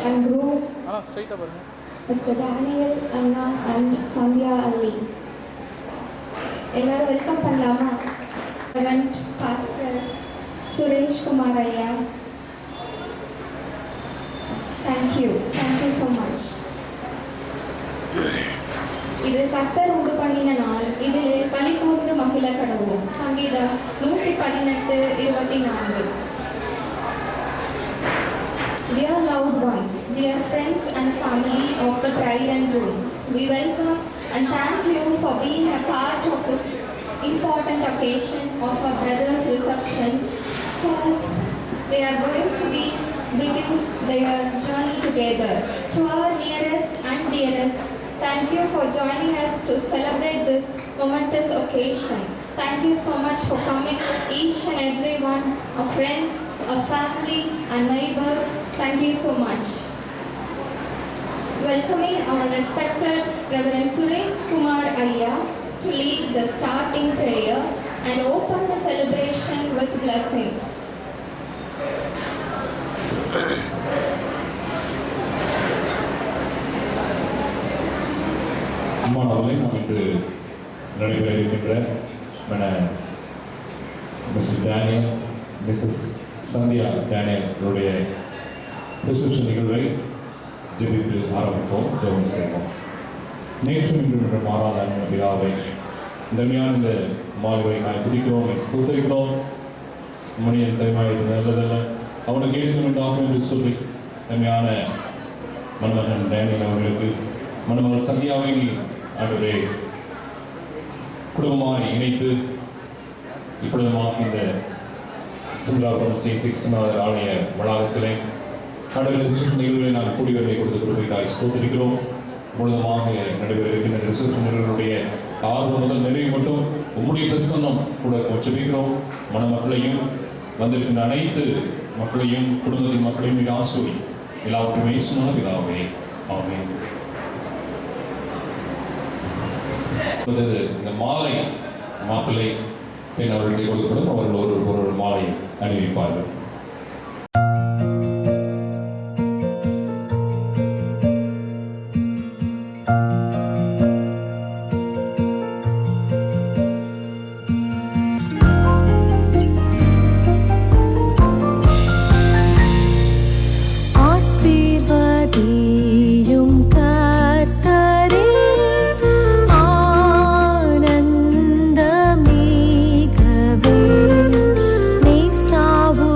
and group, Mr. Daniel, Anna and Sandhya Ali. எல்லாரும் welcome பண்ணலாமா? Reverend pastor Suresh Kumar ஐயா. Thank you so much. இது கர்த்தர் உண்டு பண்ணின நாள், இதில் களி கூர்ந்து மகிழ கடவோம். சங்கீதம் 118:24. Dear loved ones, dear friends and family of the bride and groom, we welcome and thank you for being a part of this important occasion of our brother's reception, who they are going to begin their journey together. To our nearest and dearest, thank you for joining us to celebrate this momentous occasion. Thank you so much for coming, each and every one, our friends, our family, and neighbors. Thank you so much. Welcoming our respected Reverend Suresh Kumar Ayya to lead the starting prayer and open the celebration with blessings. அம்மானவர்களே, நாம் இன்று நடைபெற இருக்கின்ற mister Daniel, missus Sandhya டேனியலுடைய reception நிகழ்வை ஜெபித்து ஆரம்பிப்போம், ஜெபம் செய்வோம். நேற்றும் இன்று மாறாத அன்பின் பிதாவை, இந்தமையான இந்த மாலை நான் துதிக்கிறோம், ஸ்தோத்திரிக்கிறோம். மனிதன் தயமாய் நல்லதல்ல, அவனுக்கு ஏற்கும் உண்டாகும் என்று சொல்லி தன்மையான மணமகன் டேனியல் அவர்களுக்கு மணமகள் சந்தியாவை ஆகவே குடும்பமாக இணைத்து இப்பொழுதுமாக இந்த சிம்லாபுரம் C6 ஆலய வளாகத்திலே ரிசப்ஷன் நிகழ்வுகளை நான் கூடி வருகை கொடுத்து கொடுப்பதற்காக ஸ்தோத்திரிக்கிறோம். முழுதுமாக நடைபெற இருக்கின்ற ரிசப்ஷன் நிகழ்வுடைய ஆர்வம் முதல் நிறைவு மட்டும் உம்முடைய பிரசன்னம் கூட ஜெபிக்கிறோம். மணமக்களையும் வந்திருக்கின்ற அனைத்து மக்களையும் குடும்பத்தின் மக்களையும் இது ஆசீர்வதி. எல்லாவற்றையும் இயேசுவின் பிதாவே, ஆமென். இந்த மாலை மாப்பிள்ளை பெண் அவர்களுக்கு கொடுக்கப்படும். அவர்கள் ஒரு மாலை அணிவிப்பார்கள். ஆனந்தமே கவே, நீ சாவு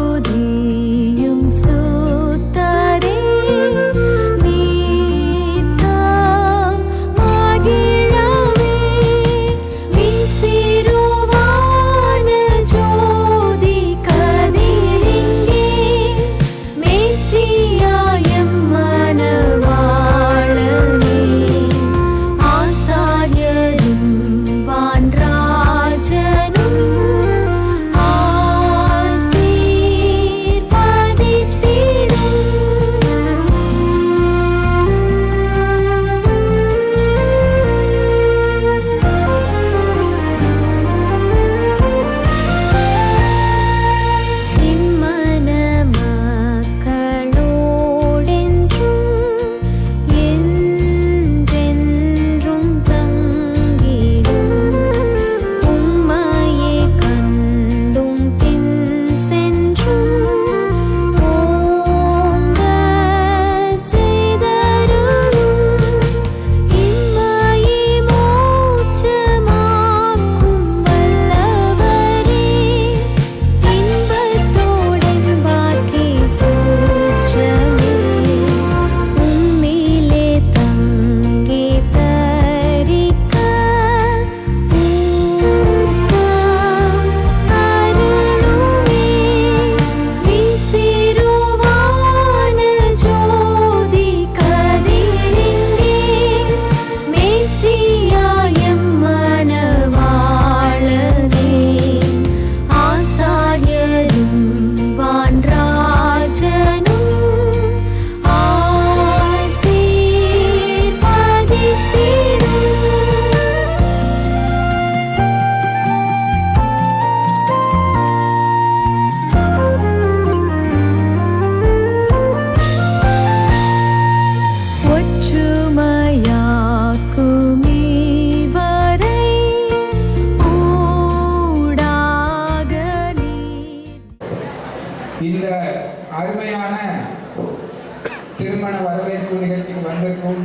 வரவேற்பு நிகழ்ச்சிக்கு வந்திருக்கும்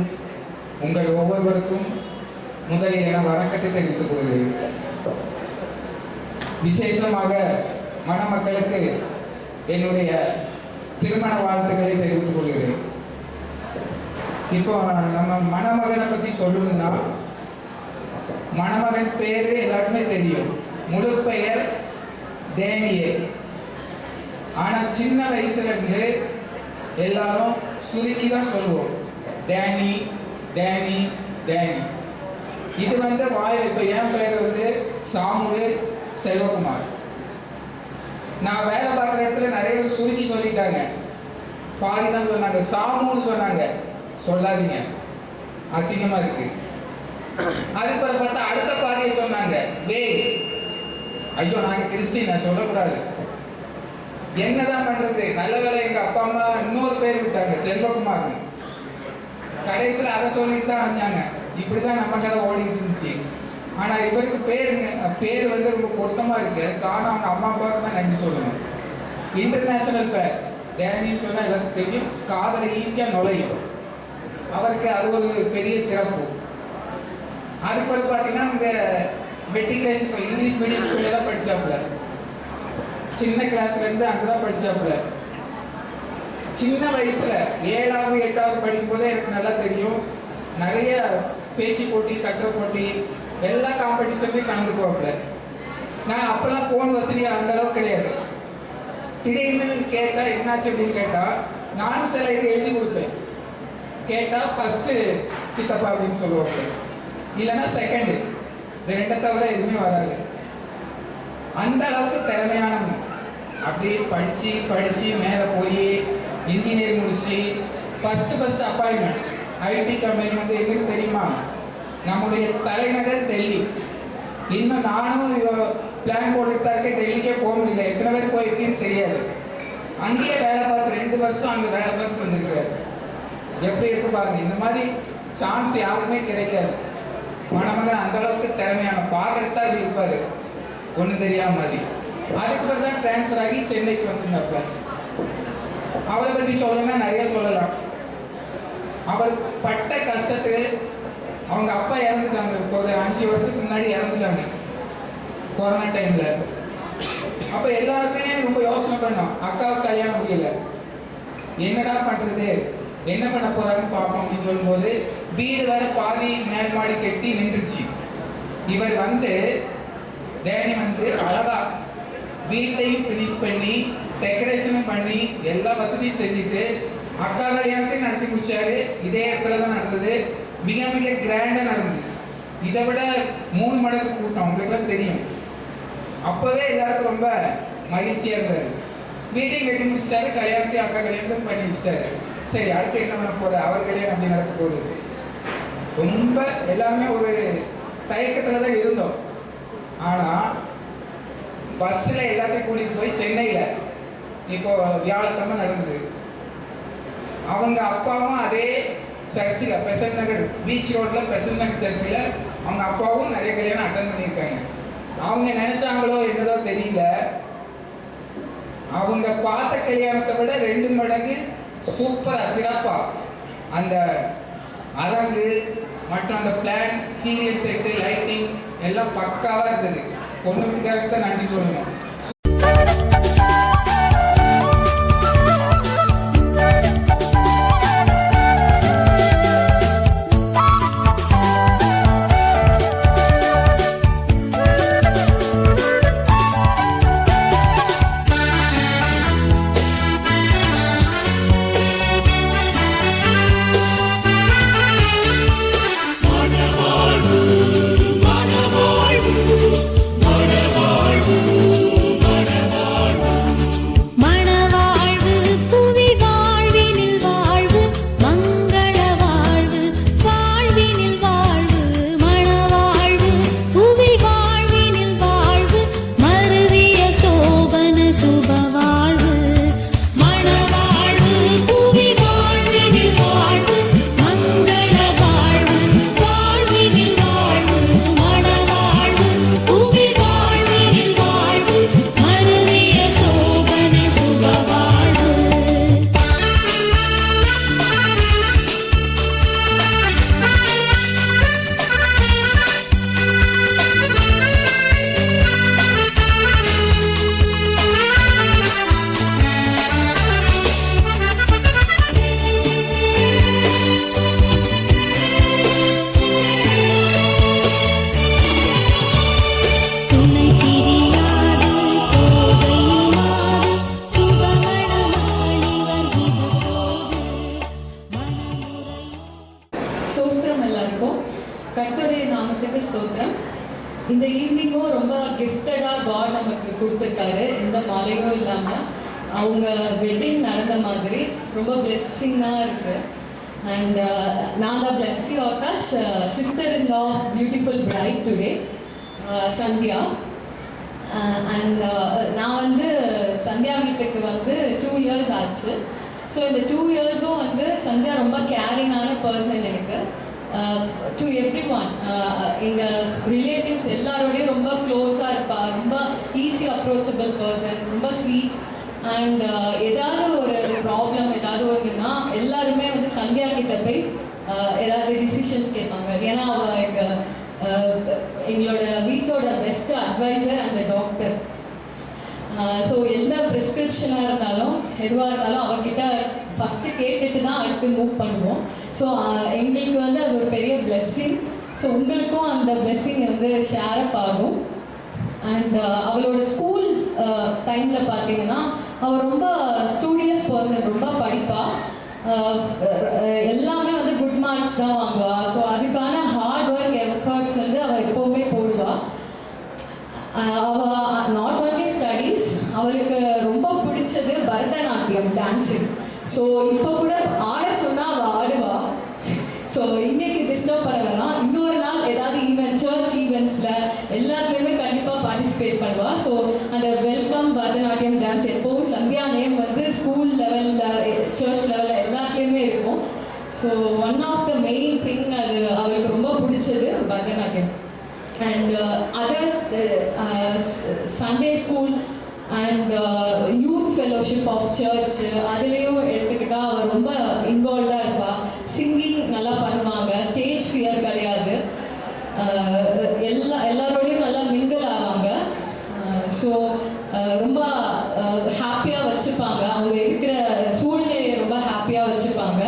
உங்கள் ஒவ்வொருவருக்கும் முதலில் என வணக்கத்தை தெரிவித்துக் கொள்கிறேன். விசேஷமாக மணமக்களுக்கு என்னுடைய திருமண வாழ்த்துக்களை தெரிவித்துக் கொள்கிறேன். இப்போ நம்ம மணமகனை பற்றி சொல்லணும்னா, மணமகன் பேரு எல்லாருமே தெரியும். முழு பெயர் டேனியல். ஆனால் சின்ன வயசுல இருந்து எல்லாரும் சுருக்கி தான் சொல்லுவோம், டேனி டேனி டேனி. இது வாயில் இப்போ என் பேர் சாமுவேல் செல்வகுமார். நான் வேலை பார்க்குற இடத்துல நிறைய பேர் சுருக்கி சொல்லிட்டாங்க. பாதி தான் சொன்னாங்க, சாமுன்னு சொன்னாங்க. சொல்லாதீங்க, அசிங்கமாக இருக்கு. அதுக்கு பார்த்தா அடுத்த பாதியை சொன்னாங்க வே. ஐயோ, நாங்கள் கிறிஸ்டின், நான் சொல்லக்கூடாது. என்னதான் பண்றது? நல்ல வேலை எங்க அப்பா அம்மா இன்னொரு பேர் விட்டாங்க, செல்வகுமார்னு. கடைசியில் அதை சொல்லிட்டு தான் வந்தாங்க. இப்படிதான் நம்ம கதை ஓடிட்டு இருந்துச்சு. ஆனா இவருக்கு பேர் ரொம்ப பொருத்தமா இருக்கு. காரணம் அவங்க அம்மா அப்பாவுக்கு தான் நன்றி சொல்லணும். இன்டர்நேஷனல் பேர் டேனின்னு சொன்னா எல்லாருக்கும் தெரியும், காதல ஈஸியா நுழையும். அவருக்கு அது ஒரு பெரிய சிறப்பு. அதுக்கு பிறகு பார்த்தீங்கன்னா இங்கே மெட்ரிகுலேஷன் இங்கிலீஷ் மீடியம் ஸ்கூல்ல தான் படிச்சாப்புல. சின்ன கிளாஸ்ல இருந்து அங்கதான் படிச்சாப்புல. சின்ன வயசுல 7வது 8வது படிக்கும் போதே எனக்கு நல்லா தெரியும். நிறைய பேச்சு போட்டி, கட்டுரை போட்டி, எல்லா காம்படிஷன்லையும் கலந்துக்குவாப்புல. நான் அப்பெல்லாம் போன் வசதி அந்த அளவுக்கு கிடையாது. திடீர்னு கேட்டா என்னாச்சு அப்படின்னு கேட்டா நானும் சில இது எழுதி கொடுப்பேன். கேட்டா ஃபர்ஸ்ட் சித்தப்பா அப்படின்னு சொல்லுவாங்க, இல்லைன்னா செகண்ட். இந்த ரெண்டை தவிர எதுவுமே வராது. அந்த அளவுக்கு திறமையானவங்க. அப்படியே படிச்சு மேலே போய் இன்ஜினியர் முடிச்சு ஃபர்ஸ்ட் அப்பாயின்மெண்ட் ஐடி கம்பெனி எங்களுக்கு தெரியுமா, நம்முடைய தலைநகர் டெல்லி. இன்னும் நானும் பிளான் போட்டுட்டு தான் இருக்கேன், டெல்லிக்கே போக முடியல. எத்தனை பேர் போயிருக்கேன்னு தெரியாது. அங்கேயே வேலை பார்த்து 2 வருஷம் அங்கே வேலை பார்த்து வந்திருக்காரு. எப்படி இருக்கு பாருங்க. இந்த மாதிரி சான்ஸ் யாருக்குமே கிடைக்காது. மணமகன் அந்த அளவுக்கு திறமையான, பார்க்கறதா அப்படி இருப்பாரு, ஒன்றும் தெரியாம மாதிரி. அதுக்கு பிறகு தான் டிரான்ஸ்ஃபர் ஆகி சென்னைக்கு வந்திருந்தாப்புல. அவரை பற்றி சொல்லணும்னா நிறைய சொல்லலாம். அவர் பட்ட கஷ்டத்துக்கு அவங்க அப்பா இறந்துட்டாங்க. இப்போ ஒரு 5 வருஷத்துக்கு முன்னாடி இறந்துட்டாங்க, கொரோனா டைம்ல. அப்ப எல்லாருமே ரொம்ப யோசனை பண்ணோம், அக்காவுக்கு கல்யாணம் முடியல, என்னடா பண்றது, என்ன பண்ண போறாருன்னு பார்ப்போம் அப்படின்னு சொல்லும்போது வீடு வர பாதி மேல் மாடி கட்டி நின்றுச்சு. இவர் டேனி அழகா வீட்டையும் ஃபினிஷ் பண்ணி டெக்கரேஷனும் பண்ணி எல்லா வசதியும் செஞ்சுட்டு அக்கா கல்யாணத்தையும் நடத்தி முடிச்சாரு. இதே இடத்துல தான் நடந்தது. மிக மிக கிராண்டா நடந்தது. இதை விட 3 மடங்கு கூட்டம், உங்களுக்கு தெரியும். அப்பவே எல்லாருக்கும் ரொம்ப மகிழ்ச்சியா இருந்தது. வீட்டையும் கட்டி முடிச்சிட்டாரு, கல்யாணத்தையும் அக்கா கல்யாணத்தையும் பண்ணி வச்சிட்டாரு. சரி, அடுத்து என்ன பண்ண போகுது, அவர் கல்யாணம் அப்படி நடக்க போகுது. ரொம்ப எல்லாமே ஒரு தயக்கத்துல தான் இருந்தோம். ஆனா பஸ்ல எல்லாத்தையும் கூட்டிட்டு போய் சென்னையில இப்போ வியாழக்கிழமை நடந்தது. அவங்க அப்பாவும் அதே சர்ச்சில், பெசன்ட் நகர் பீச் ரோட்ல பெசன்ட் நகர் சர்ச்சில் அவங்க அப்பாவும் நிறைய கல்யாணம் அட்டன் பண்ணியிருக்காங்க. அவங்க நினைச்சாங்களோ என்னதோ தெரியல, அவங்க பார்த்த கல்யாணத்தை விட 2 மடங்கு சூப்பரா சிறப்பா அந்த அரங்கு மற்றும் அந்த பிளான், சீரியல் செட்டு, லைட்டிங் எல்லாம் பக்காவா இருந்தது. பொண்ணு வீட்டுக்காரருக்கு தான் நன்றி சொல்லணும். மணவாழ்வு ஸ்தோத்திரம் எல்லாருக்கும். கர்த்தருடைய நாமத்துக்கு ஸ்தோத்திரம். இந்த ஈவினிங்கும் ரொம்ப கிஃப்டடாக காட் நமக்கு கொடுத்துருக்காரு. எந்த மழையும் இல்லாமல் அவங்க வெட்டிங் நடந்த மாதிரி ரொம்ப பிளெஸ்ஸிங்காக இருக்குது. அண்ட் நாங்கள் Blessy Akash sister in law of beautiful bride today Sandhya. And நான் வந்து சந்தியா வீட்டுக்கு வந்து 2 years ஆச்சு. ஸோ இந்த 2 yearsம் வந்து சந்தியா ரொம்ப கேரிங்கான பர்சன் எனக்கு. டு எவ்ரி ஒன், எங்கள் ரிலேட்டிவ்ஸ் எல்லாரோடையும் ரொம்ப க்ளோஸாக இருப்பாள். ரொம்ப ஈஸி அப்ரோச்சபிள் பர்சன், ரொம்ப ஸ்வீட். அண்ட் ஏதாவது ஒரு ப்ராப்ளம் ஏதாவது ஒன்றுனா எல்லாருமே வந்து சந்தியா கிட்ட போய் ஏதாவது டிசிஷன்ஸ் கேட்பாங்க. ஏன்னா அவள் எங்களோட வீட்டோட best advisor and doctor. So எந்த ப்ரிஸ்கிரிப்ஷனாக இருந்தாலும் எதுவாக இருந்தாலும் அவகிட்ட ஃபஸ்ட்டு கேட்டுட்டு தான் அடுத்து மூவ் பண்ணுவோம். ஸோ எங்களுக்கு வந்து அது ஒரு பெரிய பிளெஸ்ஸிங். ஸோ உங்களுக்கும் அந்த பிளெஸ்ஸிங் வந்து ஷேர் அப் ஆகும். அண்ட் அவளோட ஸ்கூல் டைமில் பார்த்தீங்கன்னா அவள் ரொம்ப ஸ்டூடியஸ் பர்சன், ரொம்ப படிப்பாள். எல்லாமே வந்து குட் மார்க்ஸ் தான் வாங்குவாள். ஸோ அதுக்கான ஹார்ட் ஒர்க் எஃபர்ட்ஸ் வந்து அவள் எப்போவுமே போடுவாள். அவள் நாட் ஒன்லி ஸ்டடீஸ், அவளுக்கு ரொம்ப பிடிச்சது பரதநாட்டியம், டான்ஸிங். ஸோ இப்போ கூட ஆட சொன்னால் அவள் ஆடுவாள். ஸோ இன்னைக்கு டிஸ்டர்ப் பண்ண வேணாம், இன்னொரு நாள் ஏதாவது ஈவெண்ட், சர்ச் ஈவெண்ட்ஸில் எல்லாத்துலேயுமே கண்டிப்பாக பார்ட்டிசிபேட் பண்ணுவாள். ஸோ அந்த வெல்கம் பரதநாட்டியம் டான்ஸ் எப்போவும் சந்தியா நேம் வந்து ஸ்கூல் லெவலில், சர்ச் லெவலில் எல்லாத்துலேயுமே இருக்கும். So one of the main thing அது அவளுக்கு ரொம்ப பிடிச்சது Bharatanatyam. And others Sunday school and youth fellowship of church, அதுலேயும் எடுத்துக்கிட்டால் அவள் ரொம்ப இன்வால்வ்டாக இருப்பாள். சிங்கிங் நல்லா பண்ணுவாங்க, ஸ்டேஜ் ஃபியர் கிடையாது, எல்லாரோடையும் நல்லா மிங்கிள் ஆவாங்க. ஸோ ரொம்ப ஹாப்பியாக வச்சுப்பாங்க, அவங்க இருக்கிற சூழ்நிலையை ரொம்ப ஹாப்பியாக வச்சுப்பாங்க.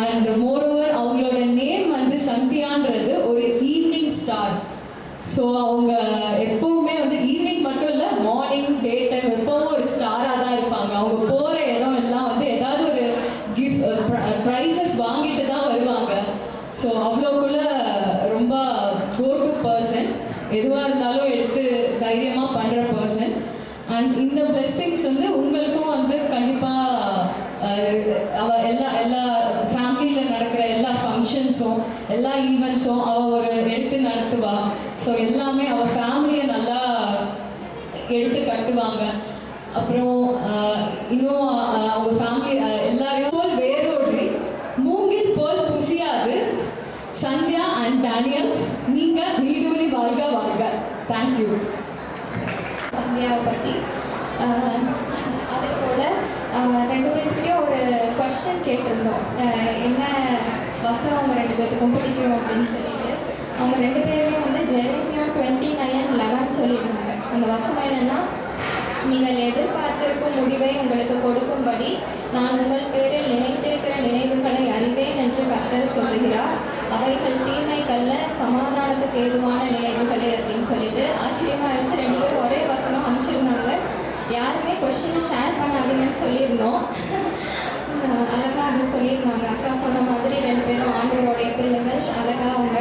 அண்ட் மோரோவர் அவங்களோட நேம் வந்து சந்தியான்றது ஒரு ஈவினிங் ஸ்டார். ஸோ அவங்க எப்போவுமே வந்து ஈவினிங் மட்டும் இல்லை, மார்னிங், டே டைம் எப்போவும் ஒரு ஸ்டாராக தான் இருப்பாங்க. அவங்க போகிற இடம் எல்லாம் வந்து ஏதாவது ஒரு ப்ரைஸஸ் வாங்கிட்டு தான் வருவாங்க. ஸோ அவ்வளோக்குள்ள ரொம்ப கோ டு பர்சன், எதுவாக இருந்தாலும் எடுத்து தைரியமாக பண்ணுற பர்சன். அண்ட் இந்த பிளெஸ்ஸிங்ஸ் வந்து உங்களுக்கும் வந்து கண்டிப்பாக அவள் எல்லா ஃபேமிலியில் நடக்கிற எல்லா ஃபங்க்ஷன்ஸும் எல்லா ஈவெண்ட்ஸும் அவள் ஒரு எடுத்து நடத்துவாள். ஸோ எல்லாமே அவள் ஃபேமிலியை நல்லா எடுத்து கட்டுவாங்க. அப்புறம் இன்னும் அவங்க ஃபேமிலி எல்லாரையும் போல் வேரோடி மூங்கில் போல் புசியாது சந்தியா அண்ட் டேனியல், நீங்கள் நீடூழி வாழ்க வாழ்க. தேங்க்யூ. சந்தியாவை பற்றி அதே போல் 2 பேர்கிட்டையும் ஒரு கொஸ்டின் கேட்டிருந்தோம். என்ன வசனம் அவங்க 2 பேர்த்துக்கும் பிடிக்கும் அப்படின்னு சொல்லிட்டு அவங்க 2 பேருமே வந்து ஜெரேமியா 29:11 சொல்லியிருந்தாங்க. அந்த வசனம் என்னென்னா, நீங்கள் எதிர்பார்த்திருக்கும் முடிவை உங்களுக்கு கொடுக்கும்படி நான் உங்கள் பேரில் நினைத்திருக்கிற நினைவுகளை அறிவேன் என்று கர்த்தர் சொல்லுகிறார். அவைகள் தீமைக்கல்ல, சமாதானத்துக்கு ஏதுவான நினைவுகளே அப்படின்னு சொல்லிட்டு ஆச்சரியமாக இருந்துச்சு. 2 பேரும் ஒரே வசனம் அமைச்சிருந்தாங்க. யாருமே கொஸ்டின் ஷேர் பண்ணாதீங்கன்னு சொல்லியிருந்தோம். அழகாக அது சொல்லியிருந்தாங்க. அக்கா சொன்ன மாதிரி 2 பேரும் ஆண்டவருடைய பிள்ளைகள். அழகாக அவங்க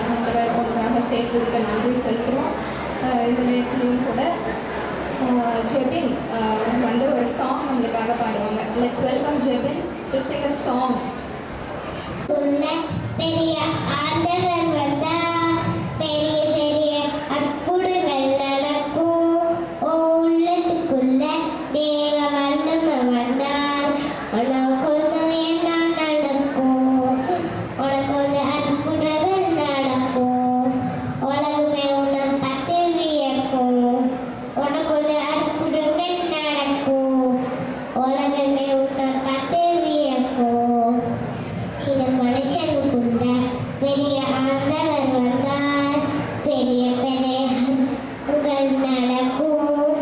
ஆண்டவர் ஒன்றாக சேர்த்துருக்க நன்றி செலுத்துகிறோம். இந்த நேரத்துலையும் கூட ஜெபின் வந்து ஒரு சாங் நம்மளுக்காக பாடுவாங்க. Let's welcome Jebin to Singh a song. பெரிய ஆண்டவர் வந்தா பெரிய பெரிய அற்புதங்கள் நடக்கும். உள்ளத்துக்குள்ள தேவ வல்லமை வந்தால் உனக்கு கொஞ்சம் வேண்டாம் நடக்கும். உனக்கு கொஞ்சம் அற்புதங்கள் நடக்கும். உலகமே உன்னை பார்த்து வியக்கும். உனக்கு கொஞ்சம் அற்புதங்கள் நடக்கும். உலகமே உன்னை பார்த்து வியக்கும். சில மனுஷனுக்குள்ள பெரிய ஆண்டவர் வந்தால் பெரிய பெரிய அற்புதங்கள் நடக்கும்.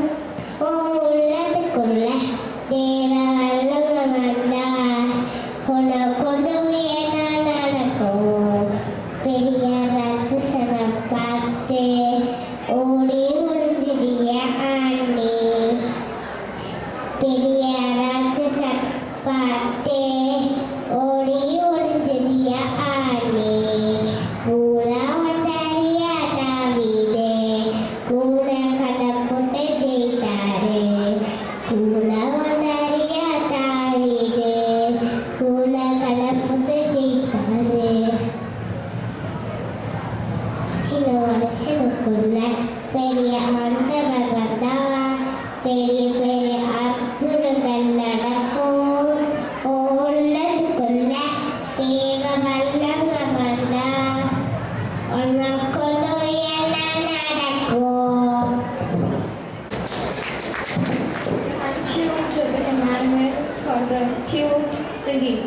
உள்ளத்துக்குள்ள தேவ வல்லமை வந்தால் உனக்கு கொஞ்சம் வேண்டாம் நடக்கும். பெரிய ராட்சசனை பார்த்து ஓடி ஒளிந்திய ஆண்டி, பெரிய ராட்சசனை பார்த்து ஓடி ஒளிந்திய தேவ வல்லம வந்தா உனக்குள்ள என்ன நடக்கும்? Thank you, Jabin Emmanuel, for the cute singing.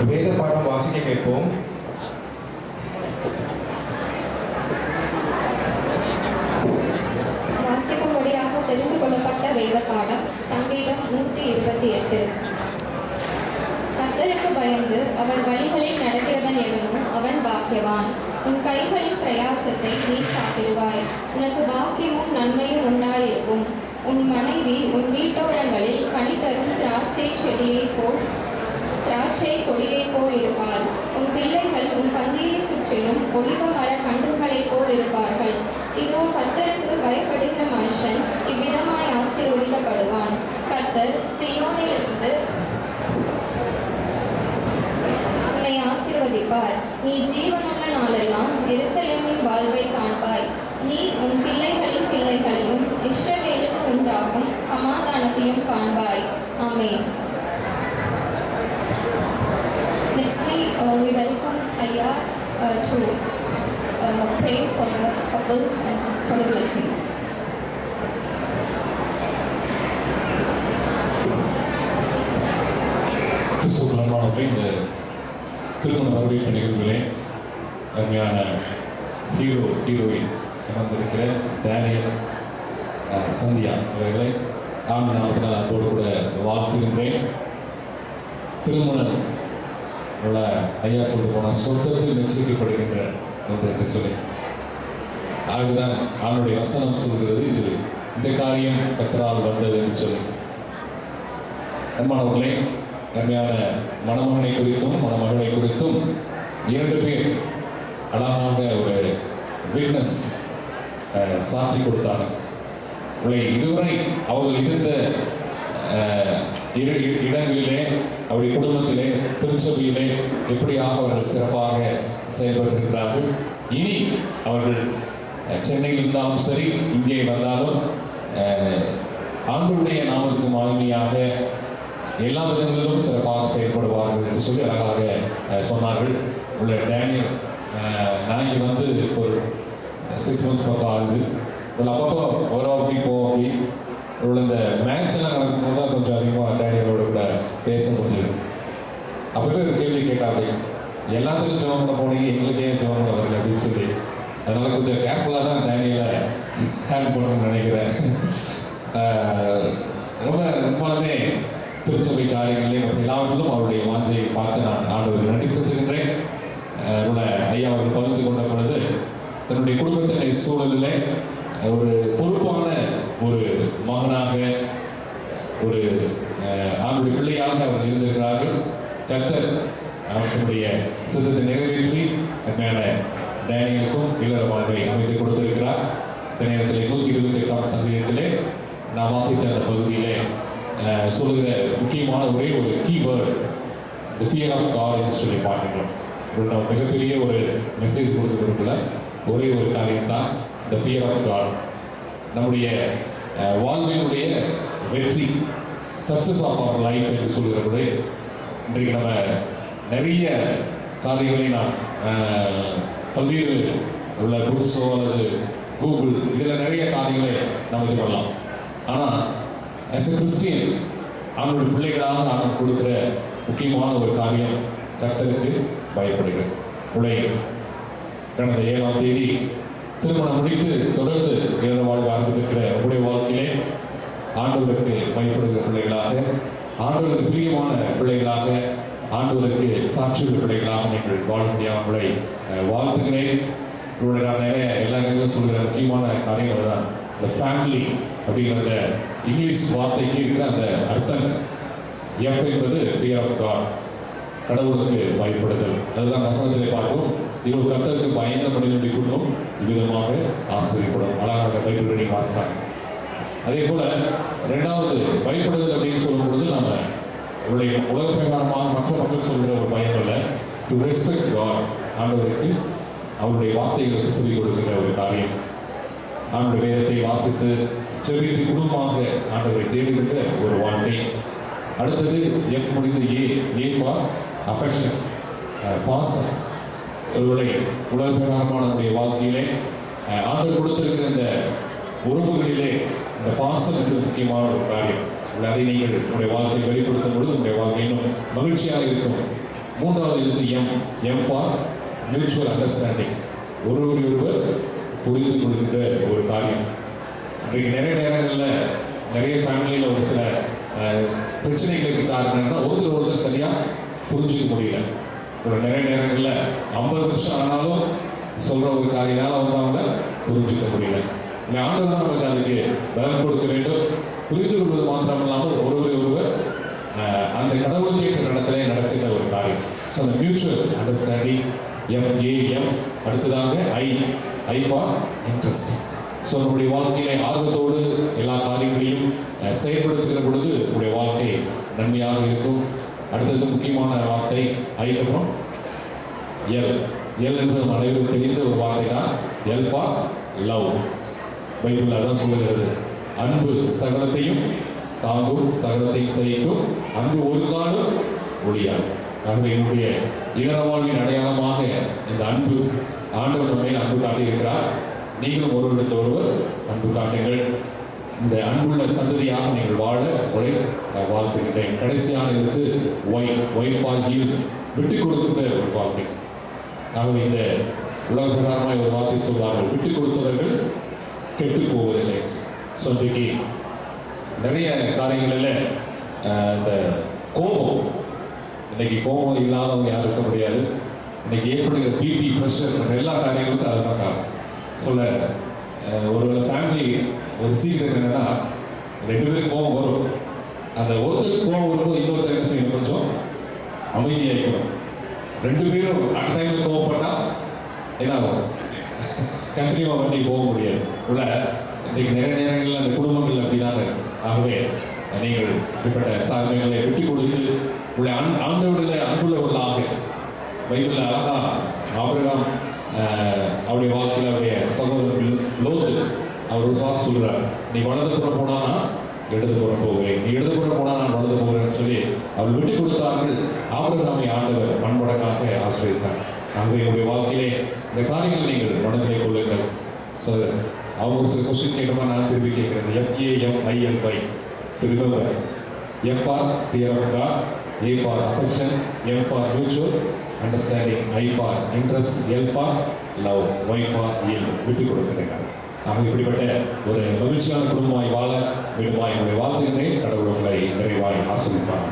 வேத பாடம் வாசிக்க கேட்போம். வாசிக்கும்படியாக தெரிந்து கொள்ளப்பட்ட வேத பாடம் சங்கீதம் 128. கர்த்தருக்கு பயந்து அவர் வழிகளில் நடக்கிறவன் எவனோ அவன் பாக்கியவான். உன் கைகளின் பிரயாசத்தை நீ சாப்பிடுவாய். உனக்கு பாக்கியமும் நன்மையும் உண்டாயிருக்கும். உன் மனைவி உன் வீட்டோரங்களில் கனி தரும் திராட்சை கொடியைப் போல் இருப்பாள். உன் பிள்ளைகள் உன் பந்தியை சுற்றிலும் ஒலிவ மர கன்றுகளைப் போல் இருப்பார்கள். இதோ கர்த்தருக்கு பயப்படுகிற மனுஷன் இவ்விதமாய் ஆசீர்வதிக்கப்படுவான். கர்த்தர் சீயோனிலிருந்து உன்னை ஆசீர்வதி ஆசீர்வதிப்பார். நீ ஜீவனுள்ள நாளெல்லாம் எருசலேமின் வாழ்வை காண்பாய். நீ உன் பிள்ளைகளின் பிள்ளைகளையும் இஸ்ரவேலுக்கு உண்டாகும் சமாதானத்தையும் காண்பாய். ஆமென். Nextly, we welcome Ayya to pray for the couples and for the blessings. கிறிஸ்துக்குள்ளானவர்களே, இந்த திருமண வரவேற்பு நிகழ்வுகளே அருமையான ஹீரோயின் வந்திருக்கிற டேனியல் சந்தியா இவர்களை ஆண்டு நாமத்தினால் அன்போடு கூட வாழ்த்துகின்றேன். திருமணம் உள்ள ஐயா சொல்ல போனால் சொர்க்கத்தில் நிச்சயிக்கப்படுகின்ற ஒன்று என்று சொல்லி ஆகதான் அவனுடைய வசனம் சொல்கிறது, இது இந்த காரியம் கர்த்தரால் வந்தது என்று சொல்லி. அன்பானவர்களே, அருமையான மணமகனை குறித்தும் மணமகளை குறித்தும் 2 பேர் அழகாக ஒரு விட்னஸ் சாட்சி கொடுத்தார்கள். இதுவரை அவர்கள் இருந்த இடங்களிலே, அவருடைய குடும்பத்திலே, திருச்சபையிலே எப்படியாக அவர்கள் சிறப்பாக செயல்பட்டிருக்கிறார்கள். இனி அவர்கள் சென்னையில் இருந்தாலும் சரி, இங்கே வந்தாலும் ஆண்டவருடைய நாமத்துக்கு மகிமையாக எல்லா விதங்களிலும் சிறப்பாக செயல்படுவார்கள் என்று சொல்லி அழகாக சொன்னார்கள். உள்ள டேனியல் நான் இங்கே வந்து ஒரு 6 months பக்கம் ஆகுது. அப்பப்போ வரோம் அப்படி போவோம். அப்படி உள்ள இந்த மேட்ச் எல்லாம் நடக்கும்போது தான் கொஞ்சம் அதிகமாக டேனியலோட கூட பேச முடியுது. அப்பவே ஒரு கேள்வி கேட்டாங்க, எல்லாத்துக்கும் ஜெபம் பண்ண போனீங்க, எங்களுக்கே ஜெபம் பண்ண வரல அப்படின்னு சொல்லி. அதனால கொஞ்சம் கேர்ஃபுல்லாக தான் டேனியலை ஹேண்ட் பண்ணணும்னு நினைக்கிறேன். ரொம்ப ரொம்பவே திருச்சபை காரியங்களையும் மற்றும் எல்லாவற்றிலும் அவருடைய வாஞ்சையை பார்த்து நான் ஆண்டவருக்கு நன்றி செலுத்துகின்றேன். ஐயா அவர்கள் பகிர்ந்து கொண்ட பொழுது தன்னுடைய குடும்பத்தின் சூழலில் ஒரு பொறுப்பான ஒரு மகனாக, ஒரு ஆண்டுடைய பிள்ளையாக அவர் இருந்திருக்கிறார்கள். கர்த்தர் அவர்களுடைய சித்தத்தை நிறைவேற்றி மேல டேனியலுக்கும் இல்லற வாழ்வை அமைத்து கொடுத்திருக்கிறார். இந்த நேரத்தில் 128ஆம் சங்கீதத்திலே நான் வாசித்த அந்த பகுதியிலே சொல்லுகிற முக்கியமான ஒரே ஒரு keyword the fear of God என்று சொல்லி பார்க்கிறோம். மிகப்பெரிய ஒரு மெசேஜ் கொடுக்கப்படுகிற ஒரே ஒரு காரியம் தான் தி ஃபியர் ஆஃப் காட். நம்முடைய வாழ்வினுடைய வெற்றி, சக்ஸஸ் ஆஃப் அவர் லைஃப் என்று சொல்கிறபோது இன்றைக்கு நம்ம நிறைய காரியங்களை நாம் பல்வேறு உள்ள புக்ஸோ அல்லது கூகுள் இதில் நிறைய காரியங்களை நம்ம இது பண்ணலாம். ஆனால் ஆஸ் எ கிறிஸ்டியன் அவனுடைய பிள்ளைகளாக அவன் கொடுக்குற முக்கியமான ஒரு காரியம் கர்த்தருக்கு பயப்படுகிறது. கடந்த 7ஆம் தேதி திருமணம் முடித்து தொடர்ந்து இல்லற வாழ்வு ஆரம்பித்திருக்கிற உங்களுடைய வாழ்க்கையிலே ஆண்டவருக்கு பயப்படுகிற பிள்ளைகளாக, ஆண்டவருக்கு பிரியமான பிள்ளைகளாக, ஆண்டவருக்கு சாட்சியுள்ள பிள்ளைகளாக நீங்கள் வாழ முடியாமல் உங்களை வாழ்த்துகிறேன். உங்களுடைய நான் நிறைய எல்லா நேரங்களும் சொல்கிற முக்கியமான காரியங்கள் தான் இந்த ஃபேமிலி அப்படிங்கிற இங்கிலீஷ் வார்த்தைக்கு இருக்கிற அந்த அர்த்தம். எஃப் என்பது ஃபியர் ஆஃப் காட், கடவுளுக்கு பயப்படுதல். அதுதான் வசனத்திலே பார்க்கும். இவர் கர்த்தருக்கு பயந்த மனிதனுடைய குடும்பம் விதமாக ஆசிரியப்படும். அழகாக பைபிள் ரீடிங் வாசிச்சாங்க. அதே போல 2வது பயப்படுதல் அப்படின்னு சொல்லும் பொழுது நம்ம இவருடைய உலக பிரகாரமாக மற்ற மக்கள் சொல்கிற ஒரு பயம் அல்ல, டு ரெஸ்பெக்ட் காட், ஆண்டவருக்கு அவருடைய வார்த்தைகளுக்கு செவி கொடுக்கிற ஒரு காரியம். ஆண்டவருடைய வேதத்தை வாசித்து செவித்து குடும்பமாக ஆண்டவரை தேடுகின்ற ஒரு வாழ்க்கை. அடுத்தது எஃப் முடிந்து ஏ ஃபார் அஃபெக்ஷன், பாசம். இவருடைய உலக பிரகாரமான வாழ்க்கையிலே ஆண்டவர் கொடுத்திருக்கிற இந்த உறவுகளிலே இந்த பாசம் என்று முக்கியமான ஒரு காரியம். அதை நீங்கள் உங்களுடைய வாழ்க்கையை வெளிப்படுத்தும் பொழுது உங்களுடைய வாழ்க்கை இன்னும் மகிழ்ச்சியாக இருக்கும். 3வது இருந்து எம் ஃபார் மியூச்சுவல் அண்டர்ஸ்டாண்டிங், ஒருவர் புரிந்து கொள்கின்ற ஒரு காரியம். இன்றைக்கு நிறைய நேரங்களில் நிறைய ஃபேமிலியில் ஒரு சில பிரச்சனைகளுக்கு காரணம் என்னன்னா ஒருத்தர் சரியாக புரிஞ்சுக்க முடியல. நிறைய நேரங்களில் 50 வருஷம் ஆனாலும் சொல்கிற ஒரு காரியத்தால் அவங்க புரிஞ்சுக்க முடியல. இல்லை, ஆண்டவர் தான் நமக்கு அதுக்கு பலன் கொடுக்க வேண்டும். புரிந்து கொள்வது மாத்திரம் இல்லாமல் ஒருவர் அந்த கடவுளுக்கு ஏற்ற இடத்துல நடக்கின்ற ஒரு காரியம். ஸோ அந்த மியூச்சுவல் அண்டர்ஸ்டாண்டிங் எம். அடுத்ததாக ஐ ஃபார் இன்ட்ரெஸ்ட். ஸோ நம்முடைய வாழ்க்கையில ஆர்வத்தோடு எல்லா காரியங்களையும் செயல்படுத்துகிற பொழுது நம்முடைய வாழ்க்கை நன்மையாக இருக்கும். அடுத்தது முக்கியமான வார்த்தை ஐ, அப்புறம் எல் எல் என்பது அனைவரும் தெரிந்த ஒரு வார்த்தை தான். L for love. பைபிள் அதான் சொல்லுகிறது, அன்பு சகலத்தையும் தாங்கும், சகலத்தையும் சகிக்கும், அன்பு ஒரு காலம் ஒழியாது. ஆகவே என்னுடைய இல்லற வாழ்வின் அடையாளமாக இந்த அன்பு, ஆண்டவர் நம்மை அன்பு காட்டியிருக்கிறார். நீங்களும் ஒருவருக்கு ஒருவர் அன்பு காட்டுங்கள். இந்த அன்புள்ள சந்ததியாக நீங்கள் வாழ உங்களை வாழ்த்துகின்றேன். கடைசியான இருக்கு ஒய் ஃபார் யூ, விட்டுக் கொடுக்கிற ஒரு வார்த்தை. ஆகவே இந்த உலக பிரகாரமாக ஒரு வார்த்தை சொல்வார்கள், விட்டுக் கொடுத்தவர்கள் கெட்டு போவதில்லை. இன்றைக்கு நிறைய காரியங்களில் இந்த கோபம், இன்னைக்கு கோபம் இல்லாதவங்க யாரும் இருக்க முடியாது. இன்னைக்கு ஏற்படுகிற பிபி, ப்ரெஷர், எல்லா காரியங்களுக்கும் அதுதான் காரணம். சொல்ல ஒரு ஃபேமிலி ஒரு சீக்கிரம் என்னன்னா, 2 பேருக்கு கோபம் வரும். அந்த ஒருத்தருக்கு கோபம் வரும்போது இன்னொருத்தர் என்ன செய்யணும், கொஞ்சம் அமைதியாகிக்கணும். 2 பேரும் அட் டைமில் கோவப்பட்டா என்ன ஆகும், கண்டினியூவாக வண்டி போக முடியாது. உள்ள இன்றைக்கு நிறைய நேரங்களில் அந்த குடும்பங்கள் அப்படிதான் இருக்கு. ஆகவே நீங்கள் இப்படிப்பட்ட சாதனைகளை விட்டு கொடுத்து உள்ள ஆண்டவருடைய அன்புள்ளவர்களாக, பைபிளில் அழகா ஆபிரகாம் அவருடைய வாழ்க்கையில் அவருடைய சகோதரர்கள் லோத்து அவர் ஒரு வாக்கு சொல்கிறார், நீ வலதுபுறம் போனானா இடதுபுறம் போகிறேன், நீ இடதுபுறம் போனால் நான் வலது போகிறேன்னு சொல்லி அவர் விட்டு கொடுத்தார்கள். ஆபிரகாமை ஆண்டவர் பண்படக்காக ஆசிரியத்தார். ஆகவே என்னுடைய வாழ்க்கையிலே இந்த காரியங்களை நீங்கள் மனதிலே கொள்ளுங்கள். ஸோ அவங்க ஒரு சில கொஸ்டின் கேட்டோமா நான் திருப்பி கேட்குறேன். FAMILY to remember. F for fear of God, A for affection, M for mutual understanding, I for interest, L for love, Y for yield. விட்டு கொடுக்கிறேன். ஆக இப்படிப்பட்ட ஒரு மகிழ்ச்சியான குடும்பமாய் வாழ விடுமாய் உங்களை வாழ்த்துகின்றேன். கடவுள் உங்களை நிறைவாய் ஆசீர்வதிப்பார்.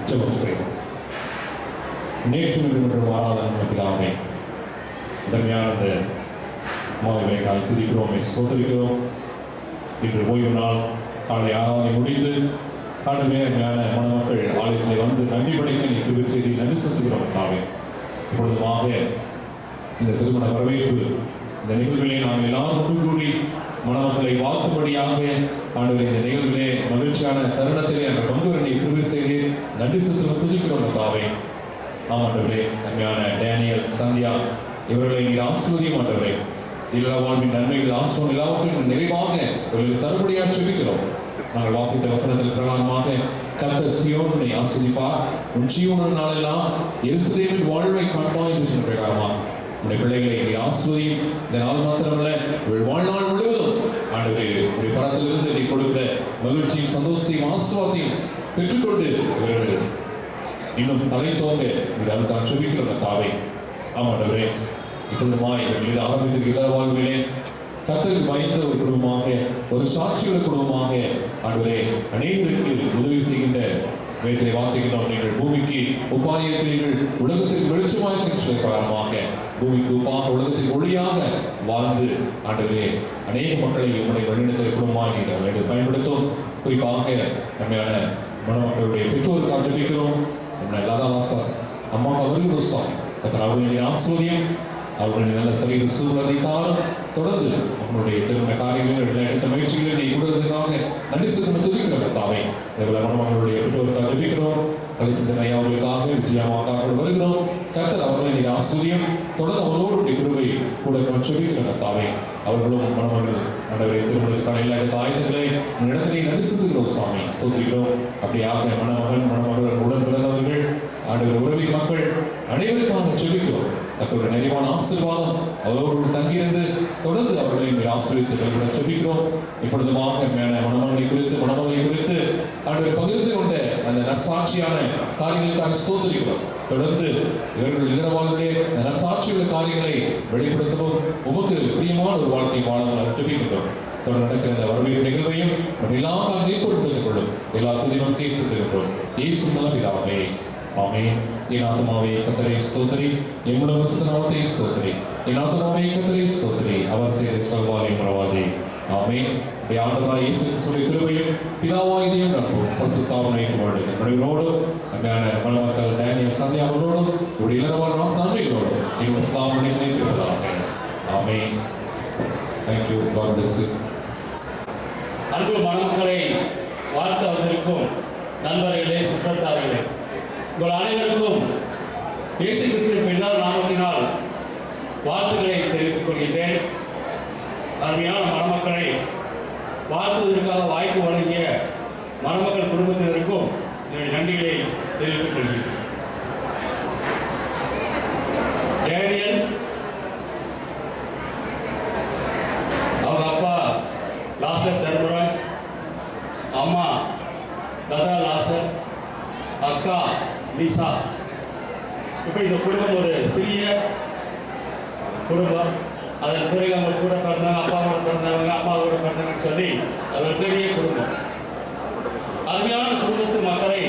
ஜெபம் செய்வோம். நேற்று என்று மாறாத பிதாவே, தன்மையான இந்த மாலை காலை துதிக்கிறோம், சோதரிக்கிறோம். இன்று ஓய்வு நாள் காலை ஆராதனை முடிந்து கடுமையான மணமக்கள் ஆலயத்தை வந்து நன்றி படைக்க நீ கிருபை செய்தி நன்றி செலுத்துகிறோம். தாவே இப்பொழுதுமாக இந்த திருமண வரவேற்பு இந்த நிகழ்விலே நாம் எல்லாரும் ஒன்று கூடி மணமக்களை வாழ்த்தும்படியாக ஆண்டவரே இந்த நிகழ்விலே மகிழ்ச்சியான தருணத்திலே அந்த பங்குவரனை கிருபை செய்து நன்றி செலுத்த துதிக்கிறோம். தாவே ஆமாண்டவரே, நன்மையான டேனியல், சந்தியா இவர்களை நீர் ஆசீர்வதியும் ஆண்டவரே. இல்லற வாழ்வின் நன்மைகள் ஆசீர்வாதம் எல்லாவற்றையும் நிறைவாக இவர்களுக்கு தருபடியாக ஜெபிக்கிறோம். நாங்கள் வாசித்த வசனத்தில் பிரகாரமாக கர்த்தர் சீயோனை ஆசீர்வதிப்பார், உன் சீயோன் நாளெல்லாம் எருசலேமின் வாழ்வை காண்பாய் என்று சொன்ன பிரகாரமாக உடைய பிள்ளைகளை நீ ஆசீர்வதியும். இந்த நாள் மாத்திரமல்ல, உங்கள் வாழ்நாள் முழுவதும் ஆண்டவரே உடைய பரத்திலிருந்து நீ கொடுக்கிற மகிழ்ச்சியும் சந்தோஷத்தையும் ஆசீர்வாதத்தையும் பெற்றுக்கொண்டு இவர்கள் இன்னும் தலை தோங்க இதை தான் ஜெபிக்கிற தாவே. ஆமாண்டவரே, இப்பொழுதுமாய் இவர்கள் ஆரம்பித்திருக்கிற இல்லற வாழ்விலே கர்த்தருக்கு பயந்த ஒரு குடும்பமாக, ஒரு சாட்சியுள்ள குடும்பமாக ஆண்டவரே அநேகருக்கு உதவி செய்கின்ற வேதனை வாசிக்கிறோம். நீங்கள் பூமிக்கு உப்பாக இருக்கிறீர்கள், உலகத்திற்கு வெளிச்சமாக இருக்கிற காரணமாக பூமிக்கு உப்பாக உலகத்திற்கு ஒளியாக வாழ்ந்து ஆண்டவரே அநேக மக்களை உங்களுடைய வழிநடத்த குடும்பமாக நீங்கள் பயன்படுத்தும். குறிப்பாக நம்மையான மணமக்களுடைய பெற்றோருக்காக ஜெபிக்கிறோம். நம்மளை லதாவாசா அம்மாவுக்கு அவர்கள் சுவாமி கர்த்தர் அவர்களுடைய ஆசீர்வாதம், அவர்களுடைய நல்ல சரீர சூழ்நிலை தாரும் தொடர்ந்து உங்களுடைய திருமண காரியங்கள் எடுத்த முயற்சிகளை நீ கொடுத்ததுக்காக நன்றி செலுத்த துதிக்கிறோம். தாவே மணமக்களுடைய பெற்றோருக்காக ஜெபிக்கிறோம். கலைச்சிந்தனை அவர்களுக்காக விஜயமாக வருகிறோம். கர்த்தர் அவர்களை நீர் ஆசீர்வாதம் தொடர்ந்து அவர்களோடு கிருபை கூட ஜெபிக்கிறோம். தாவே அவர்களும் மணமக்கள் ஆண்டவரே திருமணத்துக்கான எல்லா எடுத்த ஆயுதங்களை இடத்திலே நன்றி செலுத்துகிறோம். சுவாமி ஸ்தோத்திரிக்கிறோம். அப்படியாக மணமகன் மணமகள் உடன் பிறந்தவர்கள் ஆண்டவர் உறவின் மக்கள் அனைவருக்காக ஜெபிக்கிறோம். தங்களுடைய நிறைவான ஆசீர்வாதம் அவரோடு தங்கியிருந்து தொடர்ந்து அவர்களை நீர் ஆசீர்வதித்து ஜெபிக்கிறோம். இப்பொழுதுமாக மணமகனை குறித்து மணமகளை குறித்து ஆண்டவர் பகிர்ந்து கொண்ட அந்த நற்சாட்சியான காரியங்களுக்காக ஸ்தோத்திரிக்கிறோம். தொடர்ந்து இவர்கள் இல்லறவாழ்வுடைய நற்சாட்சியுள்ள காரியங்களை வெளிப்படுத்தவும் உமக்கு பிரியமான ஒரு வாழ்க்கை வாழ ஜெபிக்கின்றோம். தொடர்ந்து நடக்கிற இந்த வரவேற்பு நிகழ்வையும் எல்லா காரியத்தையும் பொருட்படுத்திக் கொள்ளும். எல்லா துதியும் கேசுகின்றோம். இயேசு நல்ல பிதாவே, ஆமென். என் ஆத்மாவே கர்த்தரை ஸ்தோத்திரி, என் முழு நாமத்தை ஸ்தோத்திரி. என் ஆத்மாவே கர்த்தரை ஸ்தோத்திரி, அவர் செய்த சகவாலை மறவாதே. ஆமென். ஆண்டவராகிய இயேசு கிறிஸ்துவின் கிருபையும் பிதாவாகிய தேவனுடைய அன்பும் பரிசுத்த ஆவியானவருடைய நம்மளோடு அன்பான மணமக்கள் டேனியல், சந்தியா அவர்களோடும் இவருடைய இல்லறவாழ் நன்மைகளோடு எங்கள் ஸ்தாபனை நிலைத்திருப்பதாக. ஆமென். Thank you. God bless you. அன்பு மணமக்களை வாழ்த்த வந்திருக்கும் நண்பர்களே, சுற்றத்தார்களே, உங்கள் அனைவருக்கும் இயேசு கிறிஸ்துவின் பிதாவின் நாமத்தினால் வாழ்த்துக்களை தெரிவித்துக் கொள்கின்றேன். அருமையான மணமக்களை வாழ்த்துவதற்காக வாய்ப்பு வழங்கிய மணமக்கள் குடும்பத்தினருக்கும் என்னுடைய நன்றிகளை தெரிவித்துக் கொள்கிறேன். டேனியல், அவங்க அப்பா லாசர் தர்மராஜ், அம்மா லதா லாசர், அக்கா லீசா. இப்போ இந்த குடும்பம் ஒரு சிறிய குடும்பம். அதன் பிறகு அவங்க கூட பிறந்தவங்க, அப்பாவோட பிறந்தவங்க, அம்மாவோட பிறந்தவங்கன்னு சொல்லி அது ஒரு பெரிய குடும்பம். அருமையான குடும்பத்து மக்களை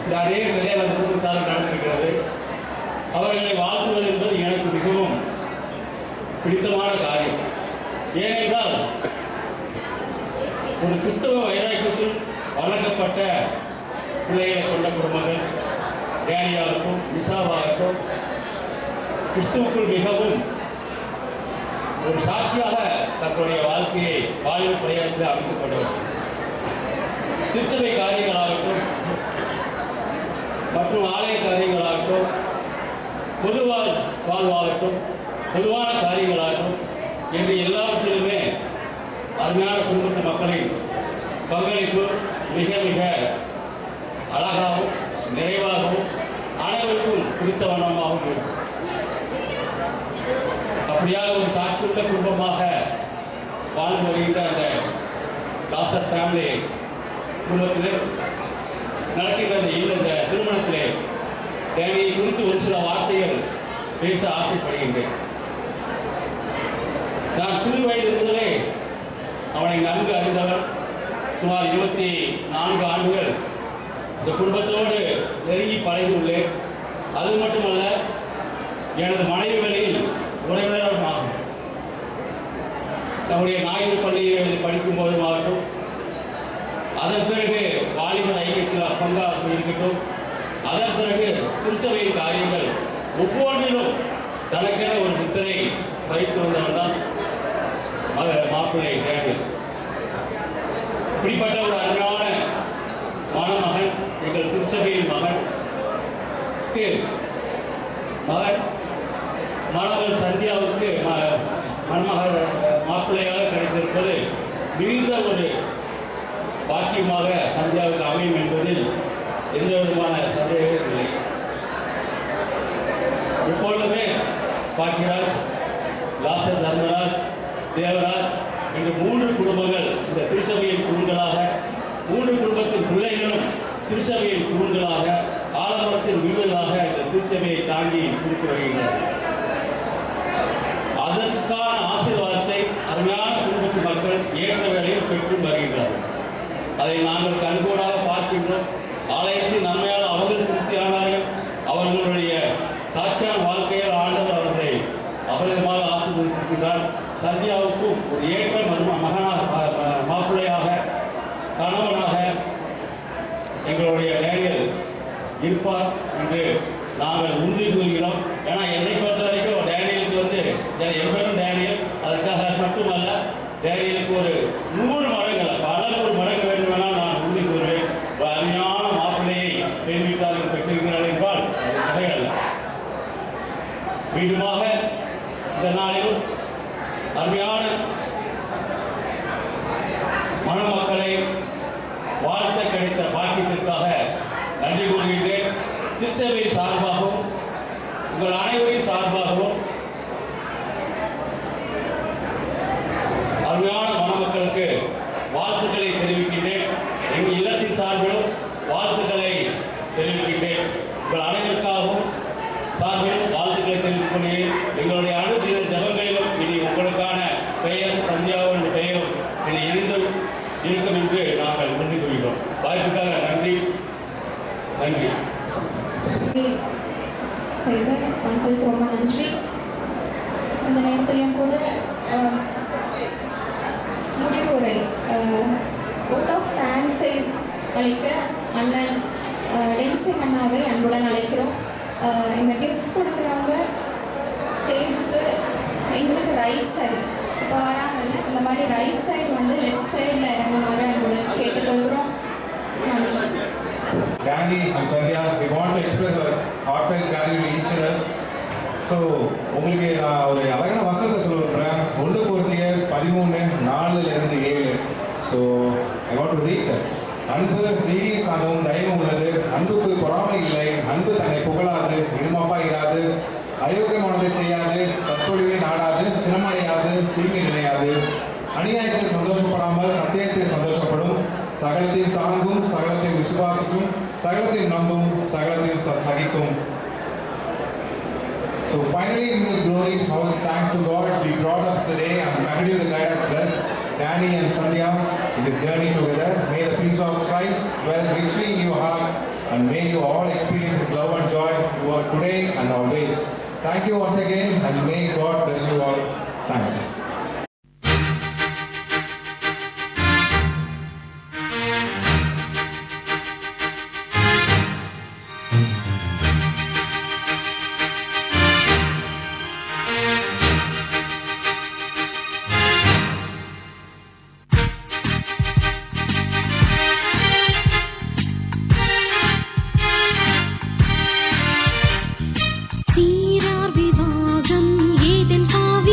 இந்த அதே நிறைய அந்த குடும்ப சாலை நடந்திருக்கிறது. அவர்களை வாழ்த்துவது என்பது எனக்கு மிகவும் பிடித்தமான காரியம். ஏனென்றால் ஒரு கிறிஸ்தவ வைராக்கியத்தில் வளர்க்கப்பட்ட பிள்ளைகளை கொண்ட குடும்பங்கள் டேனியாவுக்கும் மிசாவாகட்டும் கிறிஸ்துவுக்குள் மிகவும் ஒரு சாட்சியாக தன்னுடைய வாழ்க்கையை வாழ்வு பிரயாணத்தில் அமைத்துக் கொண்டவர். திருச்சபை காரியங்களாகட்டும் மற்றும் ஆலய காரியங்களாகட்டும் வாழ்வாகட்டும் பொதுவான காரியங்களாகட்டும் என்று எல்லாவற்றிலுமே அருமையான குடும்பத்து மக்களின் பங்களிப்பு மிக மிக அழகாகவும் நிறைவாகவும் அனைவருக்கும் பிடித்த வண்ணமாகவும் இருக்கும். அப்படியாக ஒரு சாட்சியுள்ள குடும்பமாக வாழ்ந்து வருகின்ற அந்த லாசர் ஃபேமிலி குடும்பத்திலே நடக்கின்ற இந்த திருமணத்திலே தேவையை குறித்து ஒரு சில வார்த்தைகள் பேச ஆசைப்படுகின்றேன். நான் சிறு வயது முதலே அவனை நன்கு அறிந்தவர். சுமார் 24 ஆண்டுகள் இந்த குடும்பத்தோடு நெருங்கி பழகியுள்ளேன். அது மட்டுமல்ல, எனது மனைவிகளில் உறவினரும் ஆகும். நம்முடைய ஞாயிறு பள்ளியில் படிக்கும் போதுமாகட்டும், அதன் பிறகு வாலிபர் ஐக்கியத்தில் பங்காக இருக்கட்டும், அதன் பிறகு திருச்சபையின் காரியங்கள் ஒவ்வொன்றிலும் தனக்கென ஒரு முத்திரை வைத்து வந்தவன் தான் மாப்பிள்ளை டேனியல். இப்படிப்பட்ட ஒரு அருமையான மணமகன், எங்கள் திருச்சபையின் மகன் மணமகள் சந்தியாவுக்கு மணமகள் மாப்பிள்ளையாக கிடைத்திருப்பது மிகுந்த ஒரு பாக்கியமாக சந்தியாவுக்கு அமையும் என்பதில் எந்த விதமான சந்தேகமும் இல்லை. எப்பொழுதுமே பாக்கியராஜ், லாசர் தர்மராஜ், தேவராஜ் என்ற 3 குடும்பங்கள் இந்த திருச்சபையின் தூண்களாக, 3 குடும்பத்தின் பிள்ளைகளும் திருச்சபையின் தூண்களாக, ஆலமரத்தின் விருதுகளாக இந்த திருச்சபையை தாங்கி கொடுத்து வருகின்றனர். அதற்கான ஆசீர்வாதத்தை அருமையான குடும்பத்து மக்கள் ஏற்ற வேளையில் பெற்று வருகின்றனர். அதை நாங்கள் கண்கூடாக பார்க்கின்றோம். ஆலயத்தின் நன்மையால் அவர்கள் திருப்தியானார்கள். அவர்களுடைய சாட்சியான வாழ்க்கையில் ஆண்டவர் அவர்களை அபரிதமாக ஆசீர்வதித்திருக்கிறார். சந்தியாவுக்கும் ஒரு ஏற்ற மகனாக, மாப்பிள்ளையாக, கணவனாக எங்களுடைய டேனியல் இருப்பார் என்று நாங்கள் உறுதி கூறுகிறோம். ஏன்னா என்னை பொறுத்த வரைக்கும் டேனியலுக்கு என் பேரும் டேனியல். அதுக்காக மட்டுமல்ல, டேனியலுக்கு ஒரு 100 மடங்கள், பல 100 மடங்கு வேண்டுமென்றால் நான் உறுதி கூறுவேன். ஒரு அருமையான மாப்பிள்ளையை பெண் வீட்டார்கள் பெற்றிருக்கிறார்கள் என்றால் அது கிடையாது. மீண்டுமாக இந்த நாளிலும் அருமையான மணமக்களை வாழ்த்த கிடைத்த பாக்கியத்திற்காக நன்றி கூறுகின்றேன். திருச்சபை சார்பாகவும் உங்கள் அனைவரின் சார்பாகவும் அருமையான மணமக்களுக்கு வாழ்த்துக்களை தெரிவிக்கின்றேன். எங்கள் இல்லத்தின் சார்பிலும் வாழ்த்துக்களை தெரிவிக்கின்றேன். உங்கள் அனைவருக்காகவும் சார்பிலும் வாழ்த்துக்களை தெரிவித்துக் கொள்கிறேன். எங்களுடைய அனைத்து ஜபங்களிலும் இனி உங்களுக்கான பெயர் சந்தியாவின் பெயரும் இனி இணைந்து இருக்கும் என்று நாங்கள் உறுதி கூறுகிறோம். வாய்ப்புக்காக நன்றி. நன்றி. செய்த மக்களுக்கு ரொம்ப நன்றி. இந்த நேரத்திலையும் கூட முடிவுரை vote of thanks-ஐ அளிக்க அண்ணன் டென்சிங் அண்ணாவை அன்புடன் அழைக்கிறோம். இந்த கிஃப்ட்ஸ் கொடுக்குறவங்க ஸ்டேஜுக்கு எங்களுக்கு ரைட் சைடு இப்போ வராங்கல்ல, இந்த மாதிரி ரைட் சைடு லெஃப்ட் சைடில் இறங்குமாறு அன்புடன் கேட்டுக்கொள்கிறோம். நன்றி. Danny and Sandhya, we want to express our heartfelt gratitude to each other. So உங்களுக்கு நான் ஒரு அழகான வசனத்தை சொல்ல விரும்புகிறேன். 1 Corinthians 13:4-7. So I want to read that. அன்பு நீடிய சாந்தமும் தயவும் உள்ளது, அன்புக்கு பொறாமை இல்லை, அன்பு தன்னை புகழாது, இருமாப்பா இராது, அயோக்கியமானதை செய்யாது, தற்பொழிவை நாடாது, சினமடையாது, தீங்கு நினையாது, அநியாயத்தில் சந்தோஷப்படாமல் சத்தியத்தில் சந்தோஷப்படும், சகலத்தையும் தாங்கும், சகலத்தையும் விசுவாசிக்கும், சகலத்தையும் நம்பும், சகலத்தையும் சகிக்கும். So finally, we will glory, all thanks to God. We brought us today and continue to guide us, bless Danny and Sandhya in this journey together. May the peace of Christ dwell richly in your hearts, and may you all experience His love and joy today and always. Thank you once again, and may God bless you all. Thanks. சீரார் விவாகம் ஏதென் பாவ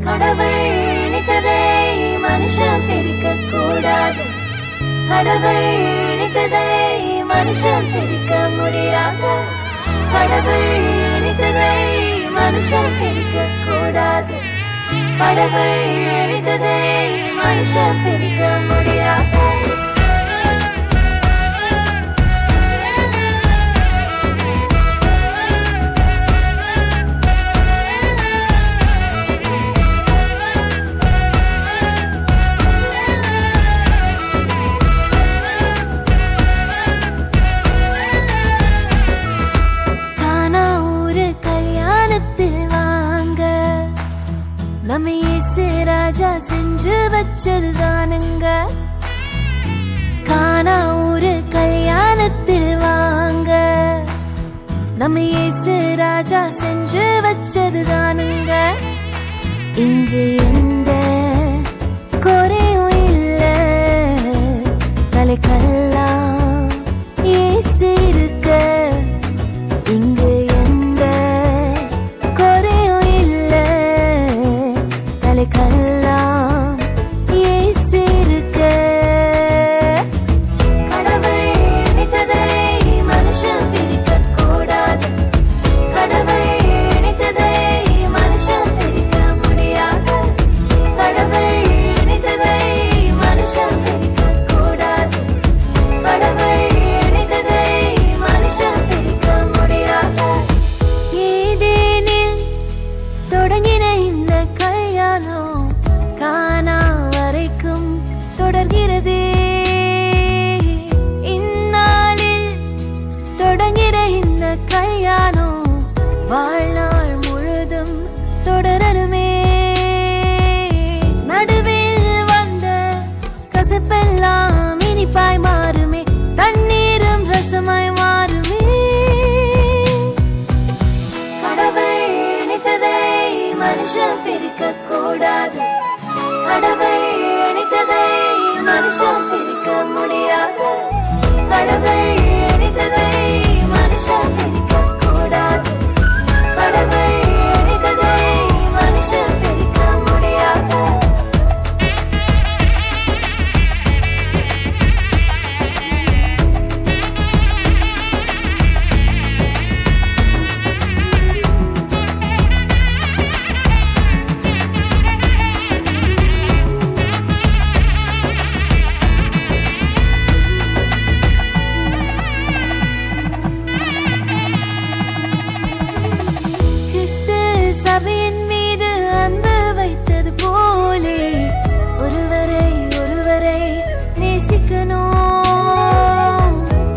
கடவுள் நினைத்ததை மனுஷன் பிரிக்க கூடாது. கடவுள் நினைத்ததை மனுஷன் பிரிக்க முடியாது. கடவுள் நினைத்ததை மனுஷன் பிரிக்க கூடாது. கடவுள் நினைத்ததை மனுஷன் பிரிக்க முடியாது. நம்ம இயேசு ராஜா செஞ்சு வச்சதுதானுங்க. கானா ஊரு கல்யாணத்தில் வாங்க. நம்ம இயேசு ராஜா செஞ்சு வச்சதுதானுங்க. இங்கு எந்த குறையும் இல்ல. தலைக்கெல்லாம் இயேசு இருக்க. இங்கு கல்லாம் இயேசு இருக்க. கடவுள் நினைத்ததை மனுஷன் பிரிக்க கூடாது. கடவுள் நினைத்ததை மனுஷன் பிரிக்க முடியாது. கடவுள் நினைத்ததை மனுஷன் பிரிக்க கூடாது. கடவுள் நினைத்ததை மனுஷன் பிரிக்க முடியாது. ஏதேனில் தொடங்கின இந்த கானா வரைக்கும் தொடர்கிறது. இந்நாளில் தொடங்கிற இந்த கல்யாணம் வாழ்நாள் முழுதும் தொடரணுமே. நடுவில் வந்த கசப்பெல்லாம் இனிப்பாய் மாறுமே. தண்ணீரும் ரசமாய் மாறுமே. கடவுள் நினைத்ததை மனுஷன் பிரிக்க கூடாது. கடவுள் நினைத்ததை மனுஷன் பிரிக்க முடியாது. கடவுள் நினைத்ததை மனுஷன் பிரிக்க கூடாது. கடவுள் நினைத்ததை மனுஷன் பிரிக்க முடியாது. சபையின் மீது அன்பு வைத்தது போலே ஒருவரை ஒருவரை நேசிக்கணும்.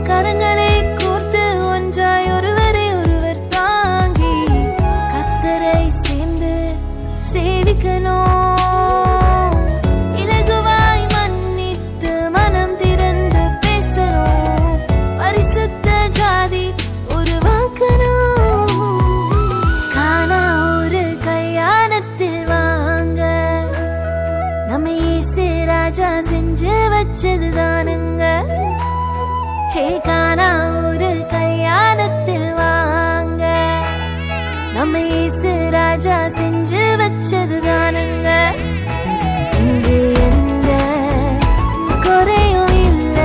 கரங்களை கோர்த்து ஒன்றாய் ஒருவரை ஒருவர் தாங்கி கர்த்தரை சேர்ந்து சேவிக்கணும். இலகுவாய் மன்னித்து மனம் திறந்து பேசணும். பரிசுத்த ஜாதி உருவாக்கணும். நம்ம இயேசு ராஜா செஞ்சு வச்சதுதானுங்க. ஹே கானா ஊரு கல்யாணத்தில் வாங்க. நம்ம இயேசு ராஜா செஞ்சு வச்சதுதானுங்க. இங்கு எந்த குறையும் இல்ல.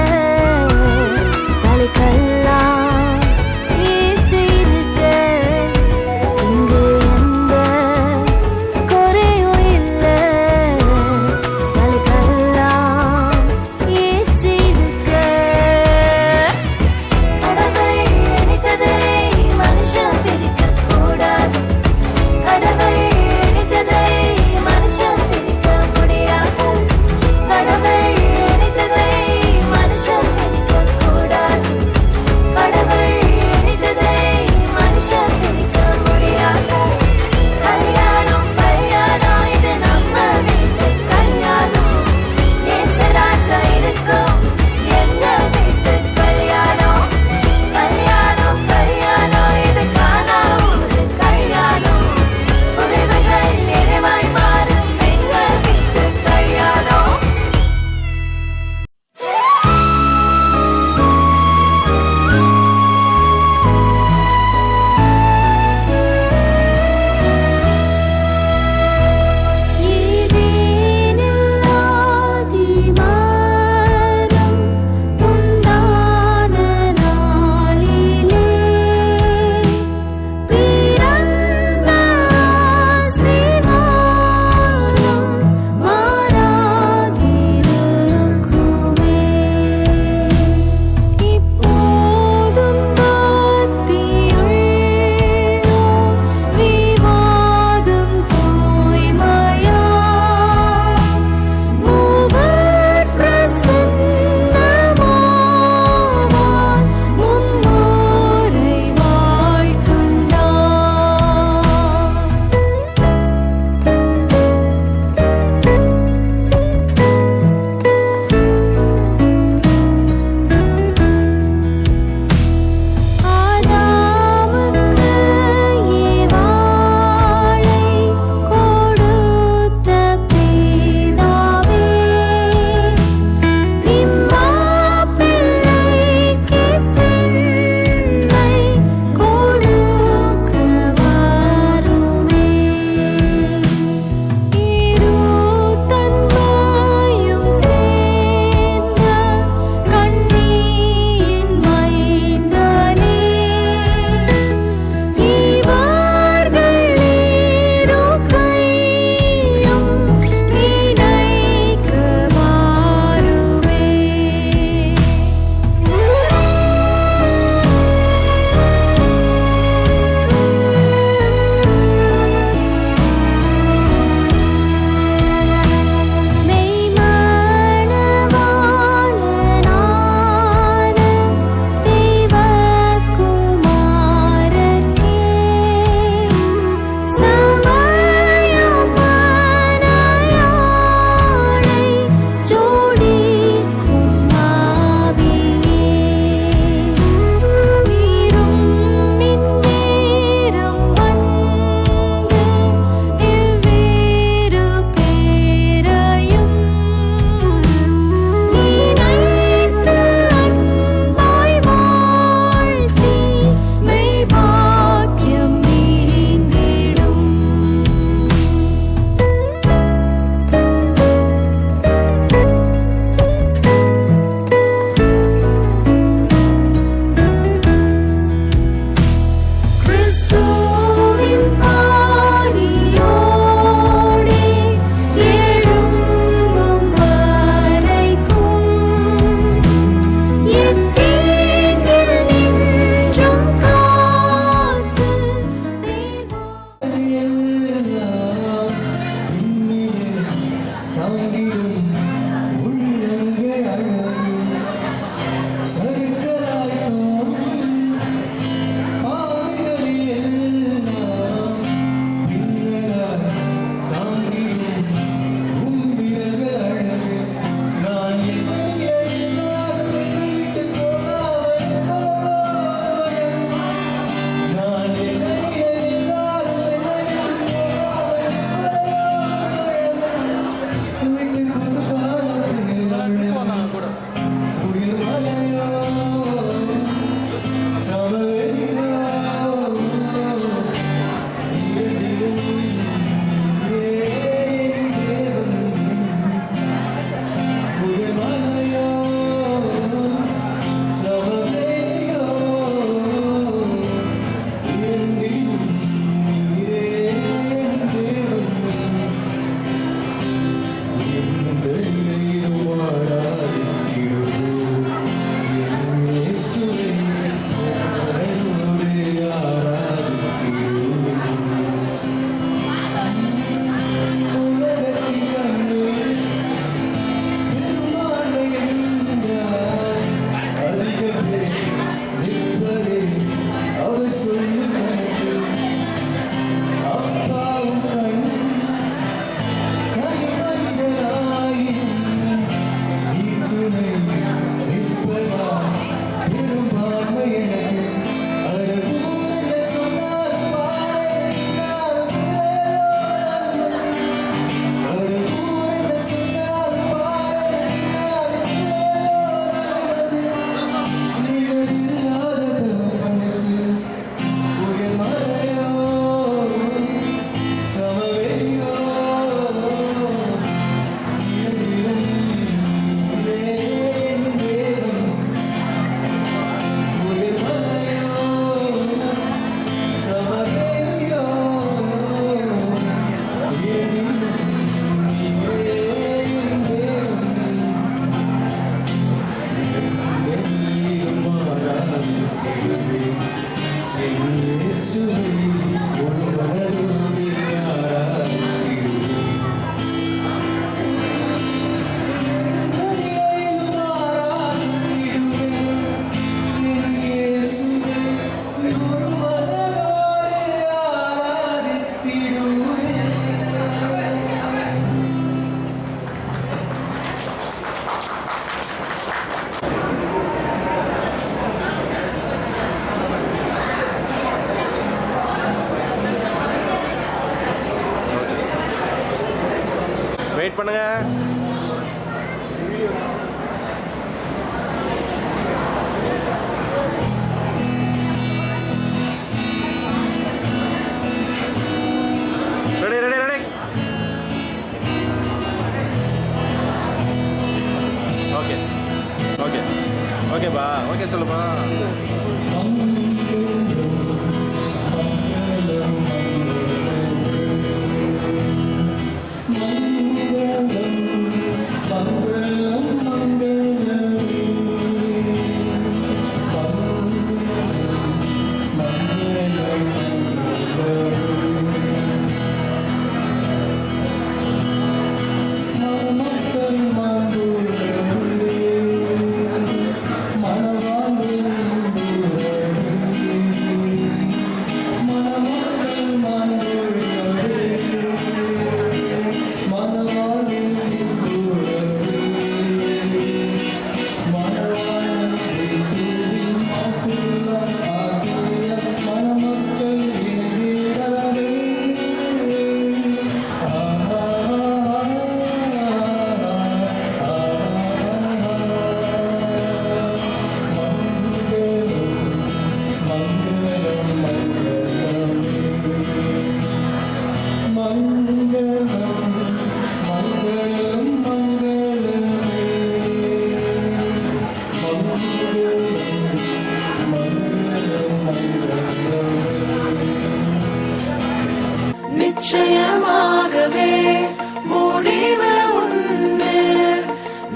தலைக்கெல்லாம் இயேசு இருக்க. இங்கு எந்த குறையும் இல்ல. தலைக்கெல்லாம் இயேசு இருக்க. கடவுள் நினைத்ததை மனுஷன் பிரிக்க கூடாது. கடவுள் வெயிட் பண்ணுங்க. Ready ready ready. Okay okay ஓகேப்பா. ஓகே சொல்லுப்பா. நிச்சயமாகவே முடிவு உண்டு,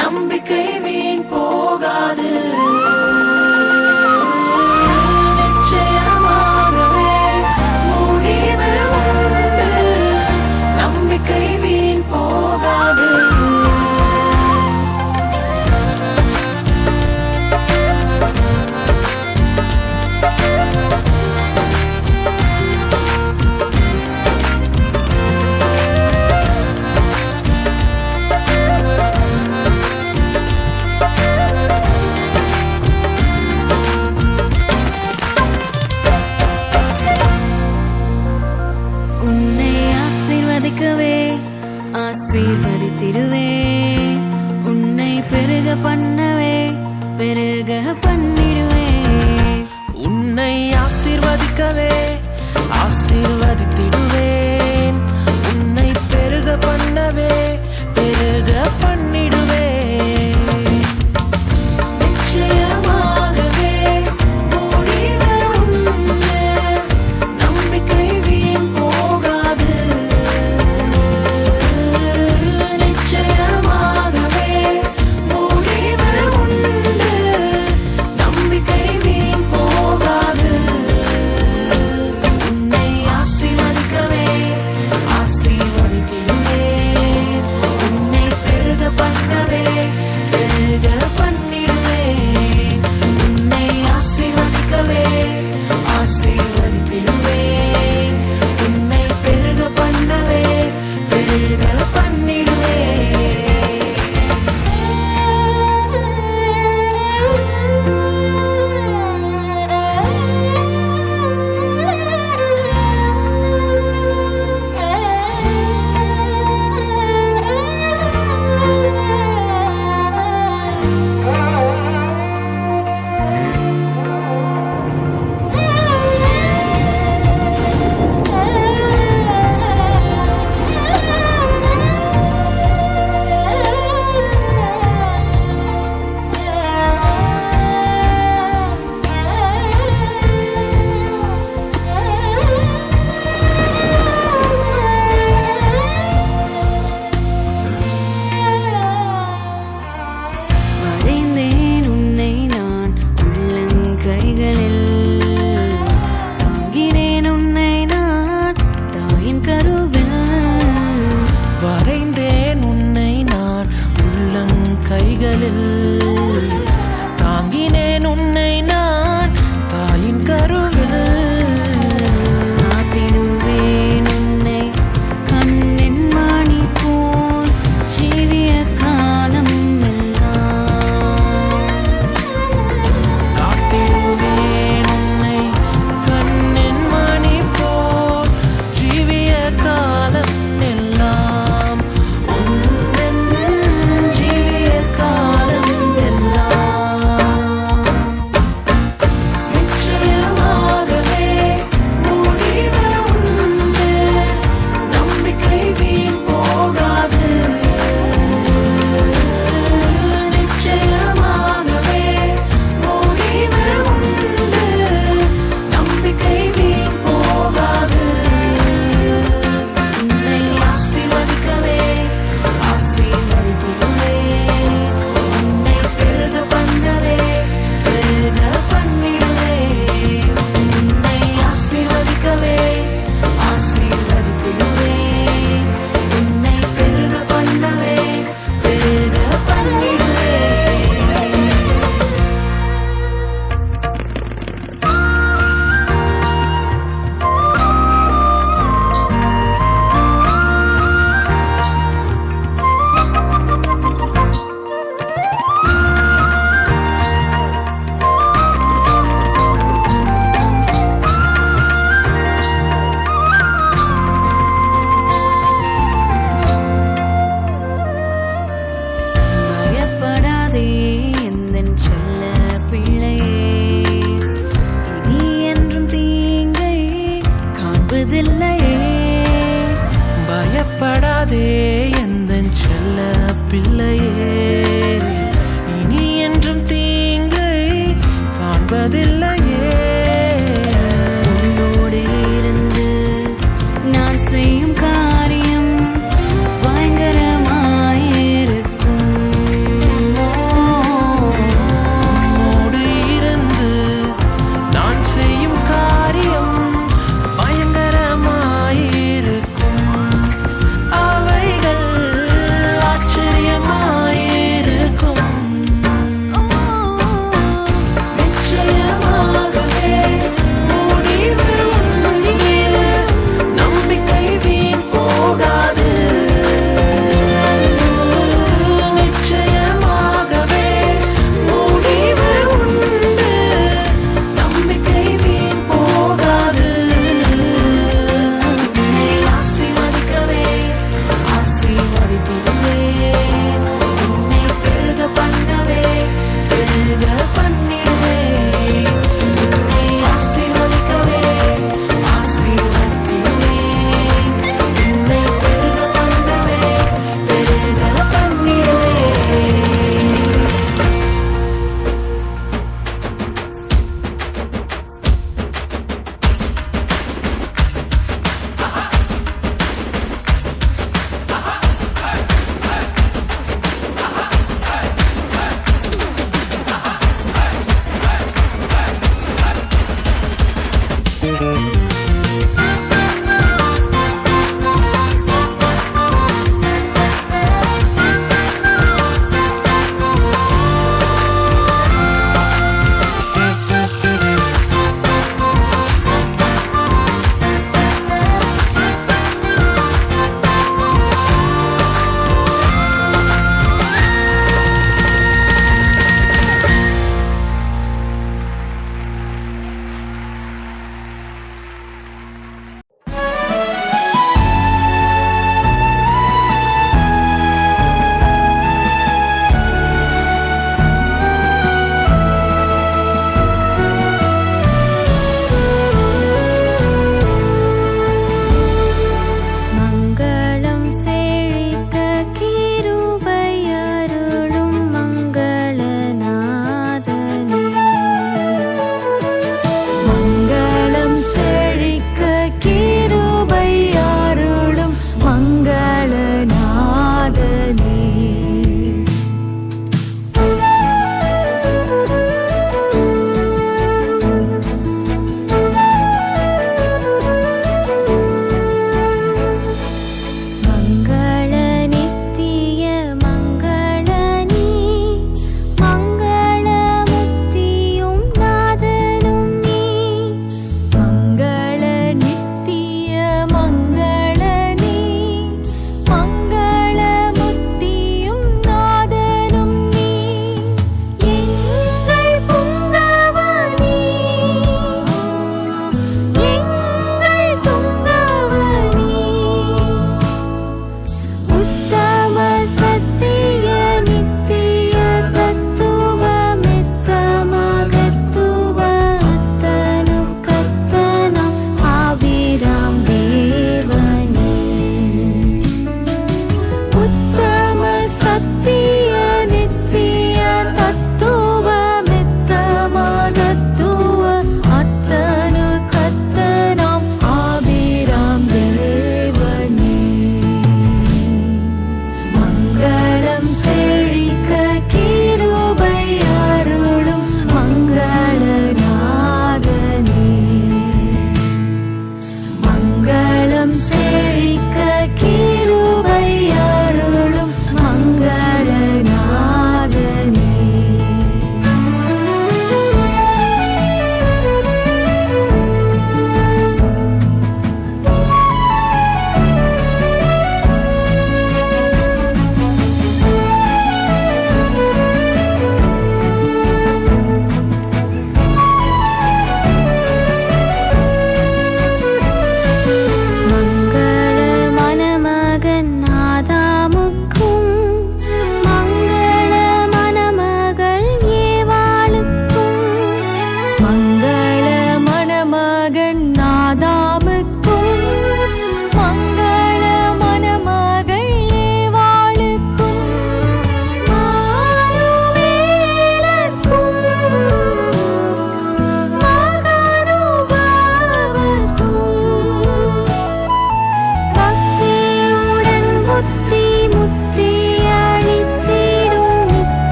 நம்பிக்கை வீண் போகாது. நிச்சயமாகவே முடிவு உண்டு, நம்பிக்கை வீண் போகாது. உன்னை ஆசீர்வதிக்கவே ஆசீர்வதித்திடுவே, உன்னை பெருக பண்ணவே பெருக பண்ணிடுவே. உன்னை ஆசீர்வதிக்கவே ஆசீர்வதித்திடுவேன், உன்னை பெருக பண்ணவே பெருக பண்ணிடுவேன். நிச்சயமாகவே முடிவு உண்டு, நம்பிக்கை வீண் போகாது. நிச்சயமாகவே முடிவு உண்டு, நம்பிக்கை வீண் போகாது. பயப்படாதே எந்தன் செல்ல பிள்ளையே, இனி என்றும் தீங்கை காண்பதில்லை